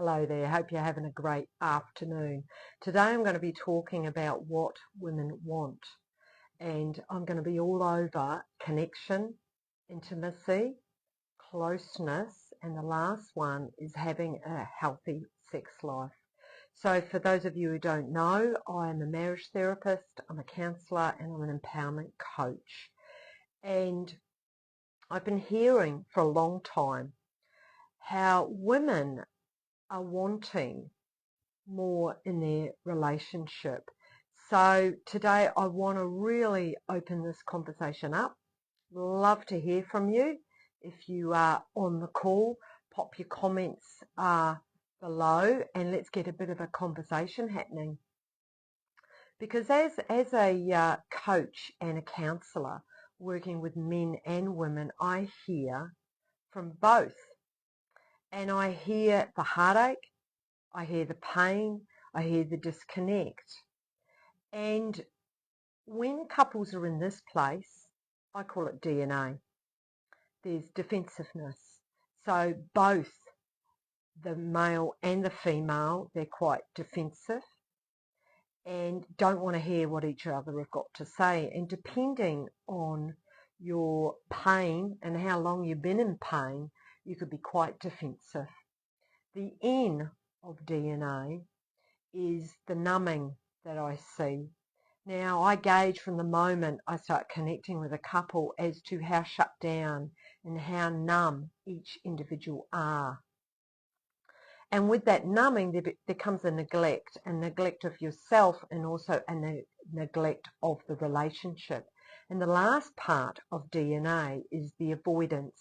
Hello there, hope you're having a great afternoon. Today I'm going to be talking about what women want, and I'm going to be all over connection, intimacy, closeness, and the last one is having a healthy sex life. So for those of you who don't know, I am a marriage therapist, I'm a counsellor, and I'm an empowerment coach. And I've been hearing for a long time how women are wanting more in their relationship. So today I want to really open this conversation up. Love to hear from you. If you are on the call, pop your comments below and let's get a bit of a conversation happening. Because as a coach and a counsellor working with men and women, I hear from both. And I hear the heartache, I hear the pain, I hear the disconnect. And when couples are in this place, I call it DNA. There's defensiveness. So both the male and the female, they're quite defensive and don't want to hear what each other have got to say. And depending on your pain and how long you've been in pain, you could be quite defensive. The N of DNA is the numbing that I see. Now, I gauge from the moment I start connecting with a couple as to how shut down and how numb each individual are. And with that numbing, there comes a neglect of yourself and also a neglect of the relationship. And the last part of DNA is the avoidance.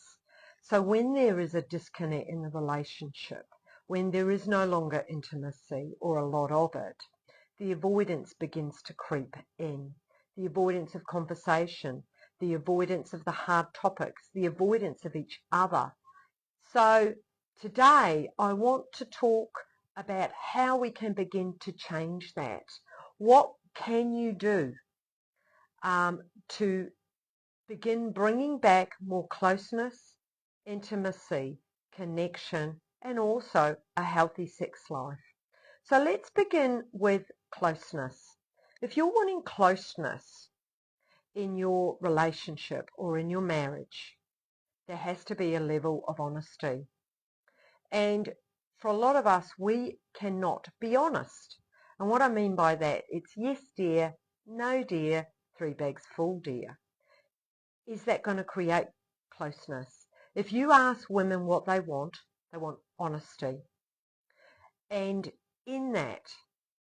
So when there is a disconnect in the relationship, when there is no longer intimacy or a lot of it, the avoidance begins to creep in. The avoidance of conversation, the avoidance of the hard topics, the avoidance of each other. So today I want to talk about how we can begin to change that. What can you do to begin bringing back more closeness, intimacy, connection, and also a healthy sex life? So let's begin with closeness. If you're wanting closeness in your relationship or in your marriage, there has to be a level of honesty. And for a lot of us, we cannot be honest. And what I mean by that, it's yes dear, no dear, 3 bags full dear. Is that going to create closeness? If you ask women what they want honesty. And in that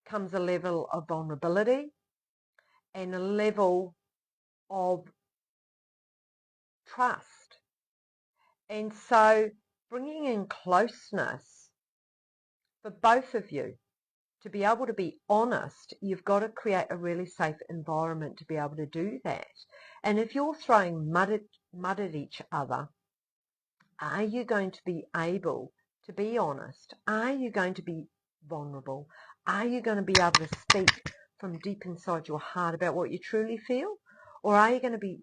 comes a level of vulnerability and a level of trust. And so bringing in closeness for both of you to be able to be honest, you've got to create a really safe environment to be able to do that. And if you're throwing mud at each other, are you going to be able to be honest? Are you going to be vulnerable? Are you going to be able to speak from deep inside your heart about what you truly feel? Or are you going to be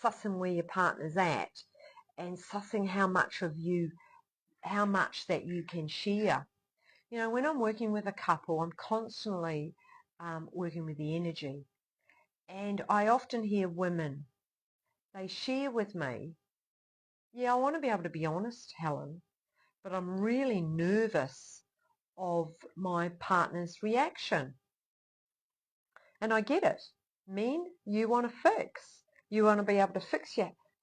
sussing where your partner's at and sussing how much that you can share? You know, when I'm working with a couple, I'm constantly working with the energy. And I often hear women, they share with me, yeah, I want to be able to be honest, Helen, but I'm really nervous of my partner's reaction. And I get it. Men, you want to fix. You want to be able to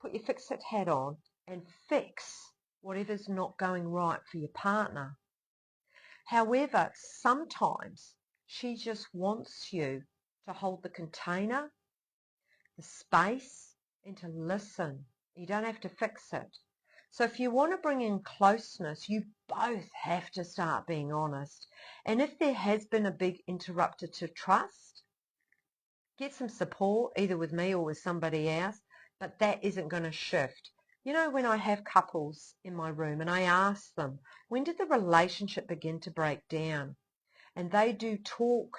put your fix-it hat on and fix whatever's not going right for your partner. However, sometimes she just wants you to hold the container, the space, and to listen. You don't have to fix it. So if you want to bring in closeness, you both have to start being honest. And if there has been a big interrupter to trust, get some support, either with me or with somebody else, but that isn't going to shift. You know, when I have couples in my room and I ask them, when did the relationship begin to break down? And they do talk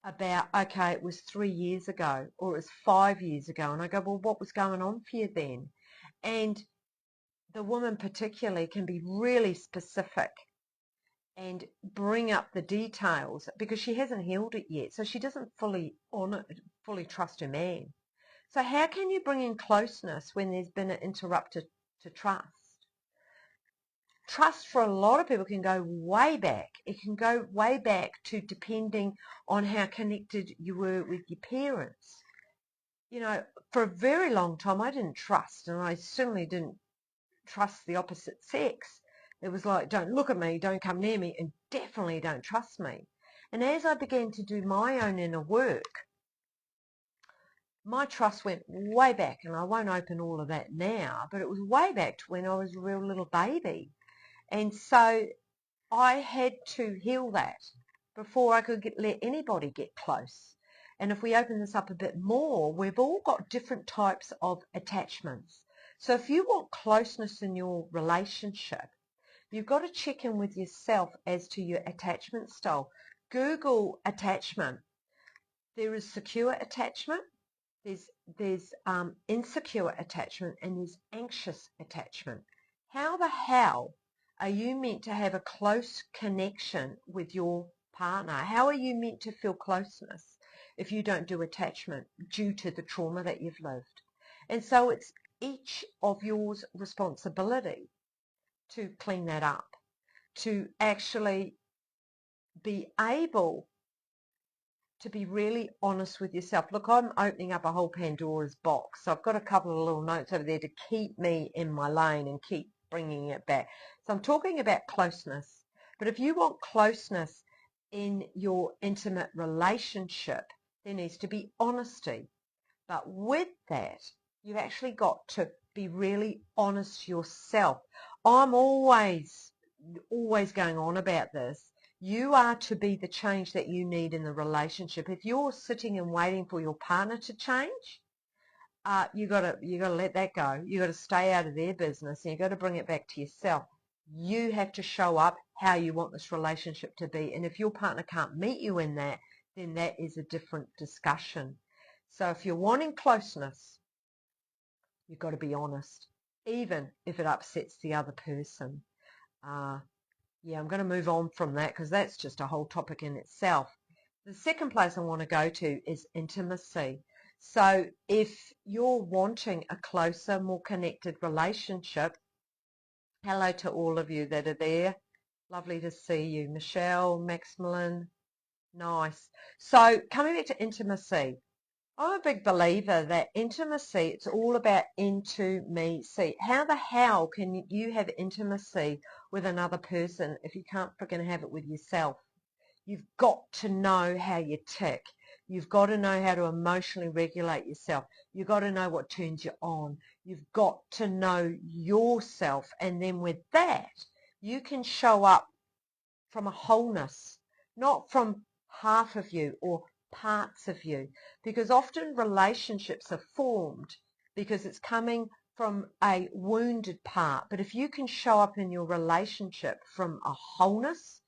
about, okay, it was 3 years ago or it was 5 years ago. And I go, well, what was going on for you then? And the woman particularly can be really specific and bring up the details, because she hasn't healed it yet, so she doesn't fully trust her man. So how can you bring in closeness when there's been an interrupted to trust? Trust for a lot of people can go way back. It can go way back to depending on how connected you were with your parents. You know, for a very long time I didn't trust, and I certainly didn't trust the opposite sex. It was like, don't look at me, don't come near me, and definitely don't trust me. And as I began to do my own inner work, my trust went way back, and I won't open all of that now, but it was way back to when I was a real little baby. And so I had to heal that before I could let anybody get close. And if we open this up a bit more, we've all got different types of attachments. So if you want closeness in your relationship, you've got to check in with yourself as to your attachment style. Google attachment. There is secure attachment, there's insecure attachment, and there's anxious attachment. How the hell are you meant to have a close connection with your partner? How are you meant to feel closeness if you don't do attachment due to the trauma that you've lived? And so it's each of yours responsibility to clean that up, to actually be able to be really honest with yourself. Look, I'm opening up a whole Pandora's box. So I've got a couple of little notes over there to keep me in my lane and keep bringing it back. So I'm talking about closeness. But if you want closeness in your intimate relationship, there needs to be honesty. But with that, you've actually got to be really honest yourself. I'm always going on about this. You are to be the change that you need in the relationship. If you're sitting and waiting for your partner to change, you gotta let that go. You gotta stay out of their business, and you gotta bring it back to yourself. You have to show up how you want this relationship to be, and if your partner can't meet you in that, then that is a different discussion. So if you're wanting closeness, you've got to be honest, even if it upsets the other person. Yeah, I'm going to move on from that because that's just a whole topic in itself. The second place I want to go to is intimacy. So if you're wanting a closer, more connected relationship, hello to all of you that are there. Lovely to see you. Michelle, Maximilian, nice. So coming back to intimacy, I'm a big believer that intimacy, it's all about into-me-see. How the hell can you have intimacy with another person if you can't freaking have it with yourself? You've got to know how you tick. You've got to know how to emotionally regulate yourself. You've got to know what turns you on. You've got to know yourself. And then with that, you can show up from a wholeness, not from half of you or parts of you, because often relationships are formed because it's coming from a wounded part. But if you can show up in your relationship from a wholeness,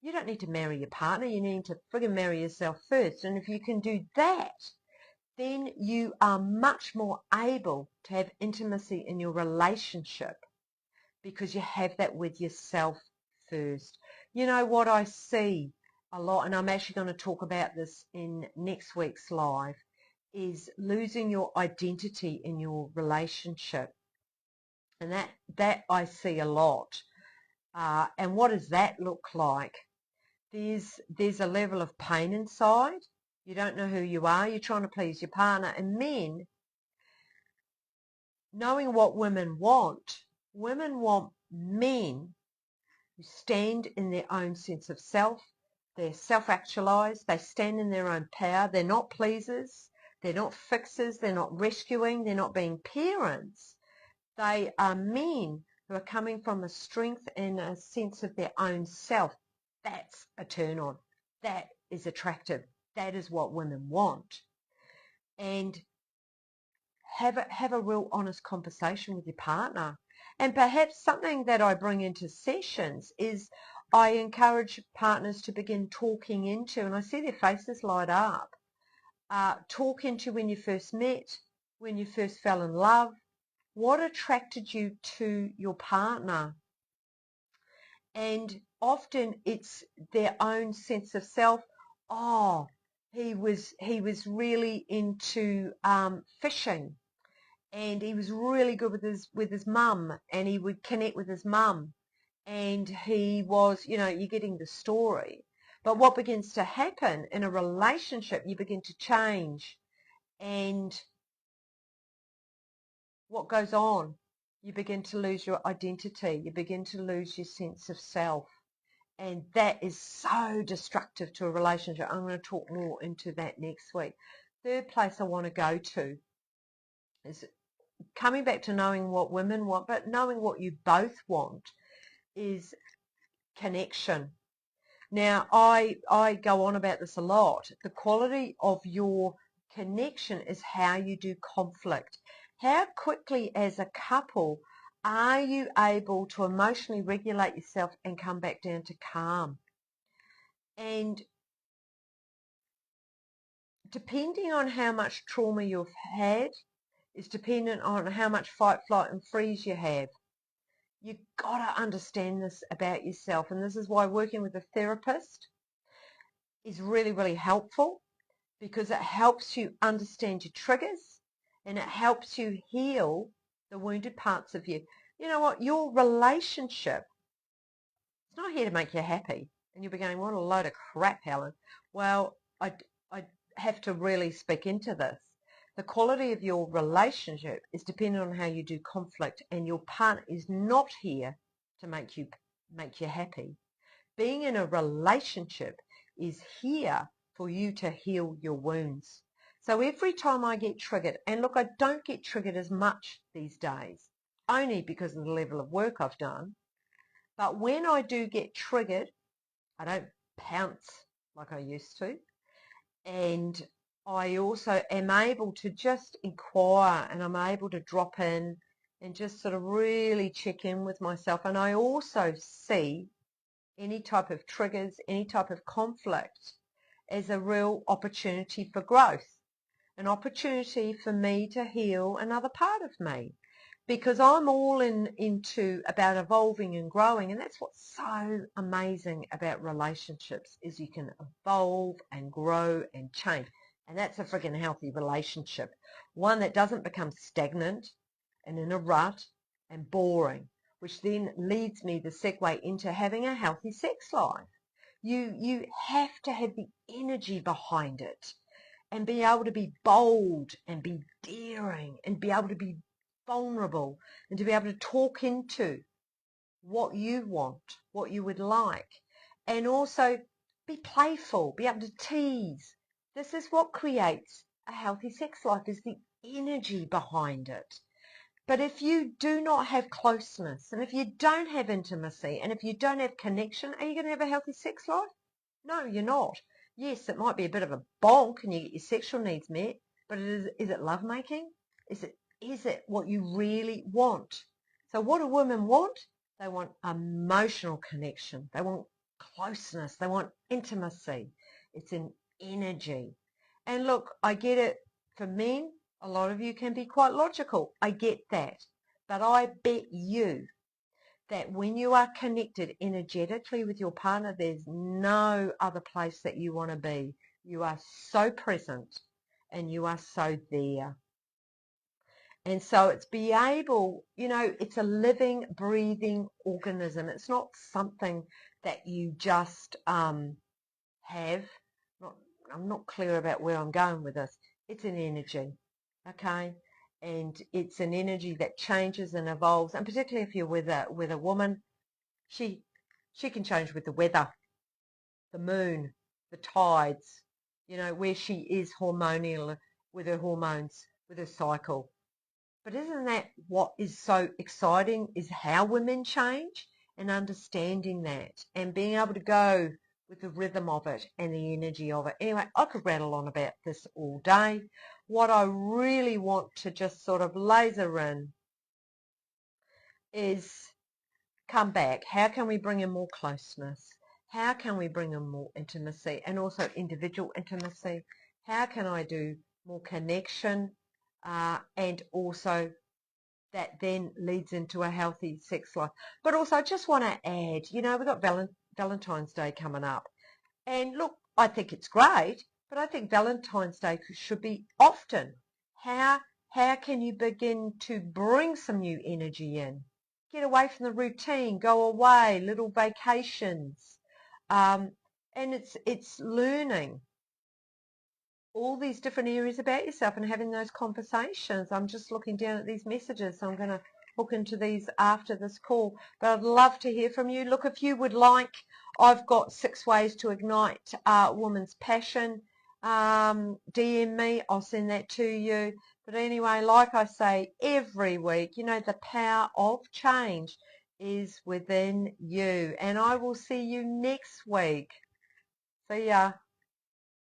you don't need to marry your partner. You need to friggin' marry yourself first. And if you can do that, then you are much more able to have intimacy in your relationship because you have that with yourself first. You know what I see a lot, and I'm actually going to talk about this in next week's live, is losing your identity in your relationship. And that I see a lot. And what does that look like? There's a level of pain inside. You don't know who you are. You're trying to please your partner. And men, knowing what women want men who stand in their own sense of self. They're self-actualized. They stand in their own power. They're not pleasers. They're not fixers. They're not rescuing. They're not being parents. They are men who are coming from a strength and a sense of their own self. That's a turn on. That is attractive. That is what women want. And have a real honest conversation with your partner. And perhaps something that I bring into sessions is I encourage partners to begin talking into, and I see their faces light up, talk into when you first met, when you first fell in love, what attracted you to your partner, And often it's their own sense of self. Oh, he was really into fishing, and he was really good with his mum, and he would connect with his mum, and he was, you know, you're getting the story. But what begins to happen in a relationship, you begin to change, and what goes on? You begin to lose your identity. You begin to lose your sense of self. And that is so destructive to a relationship. I'm going to talk more into that next week. Third place I want to go to is coming back to knowing what women want, but knowing what you both want is connection. Now, I go on about this a lot. The quality of your connection is how you do conflict. How quickly as a couple are you able to emotionally regulate yourself and come back down to calm? And depending on how much trauma you've had is dependent on how much fight, flight and freeze you have. You've got to understand this about yourself, and this is why working with a therapist is really, really helpful, because it helps you understand your triggers and it helps you heal the wounded parts of you. You know what? Your relationship, it's not here to make you happy. And you'll be going, what a load of crap, Helen. Well, I have to really speak into this. The quality of your relationship is dependent on how you do conflict, and your partner is not here to make you happy. Being in a relationship is here for you to heal your wounds. So every time I get triggered, and look, I don't get triggered as much these days, only because of the level of work I've done, but when I do get triggered, I don't pounce like I used to, and I also am able to just inquire, and I'm able to drop in and just sort of really check in with myself. And I also see any type of triggers, any type of conflict as a real opportunity for growth, an opportunity for me to heal another part of me, because I'm all into about evolving and growing. And that's what's so amazing about relationships, is you can evolve and grow and change. And that's a friggin' healthy relationship, one that doesn't become stagnant and in a rut and boring, which then leads me the segue into having a healthy sex life. You have to have the energy behind it, and be able to be bold and be daring and be able to be vulnerable and to be able to talk into what you want, what you would like, and also be playful, be able to tease. This is what creates a healthy sex life, is the energy behind it. But if you do not have closeness, and if you don't have intimacy, and if you don't have connection, are you going to have a healthy sex life? No, you're not. Yes, it might be a bit of a bonk and you get your sexual needs met, but is it lovemaking? Is it what you really want? So what do women want? They want emotional connection. They want closeness. They want intimacy. It's an energy. And look, I get it. For men, a lot of you can be quite logical. I get that. But I bet you that when you are connected energetically with your partner, there's no other place that you want to be. You are so present and you are so there. And so it's be able, you know, it's a living, breathing organism. It's not something that you just have. I'm not clear about where I'm going with this. It's an energy, okay? And it's an energy that changes and evolves. And particularly if you're with a woman, she can change with the weather, the moon, the tides, you know, where she is hormonal with her hormones, with her cycle. But isn't that what is so exciting, is how women change, and understanding that and being able to go with the rhythm of it and the energy of it. Anyway, I could rattle on about this all day. What I really want to just sort of laser in is come back. How can we bring in more closeness? How can we bring in more intimacy, and also individual intimacy? How can I do more connection and also that then leads into a healthy sex life. But also I just want to add, we've got Valentine's Day coming up. And look, I think it's great, but I think Valentine's Day should be often. How can you begin to bring some new energy in? Get away from the routine, go away, little vacations. And it's learning all these different areas about yourself and having those conversations. I'm just looking down at these messages, so I'm going to look into these after this call. But I'd love to hear from you. Look, if you would like, I've got 6 ways to ignite a woman's passion. DM me, I'll send that to you. But anyway, like I say every week, the power of change is within you. And I will see you next week. See ya.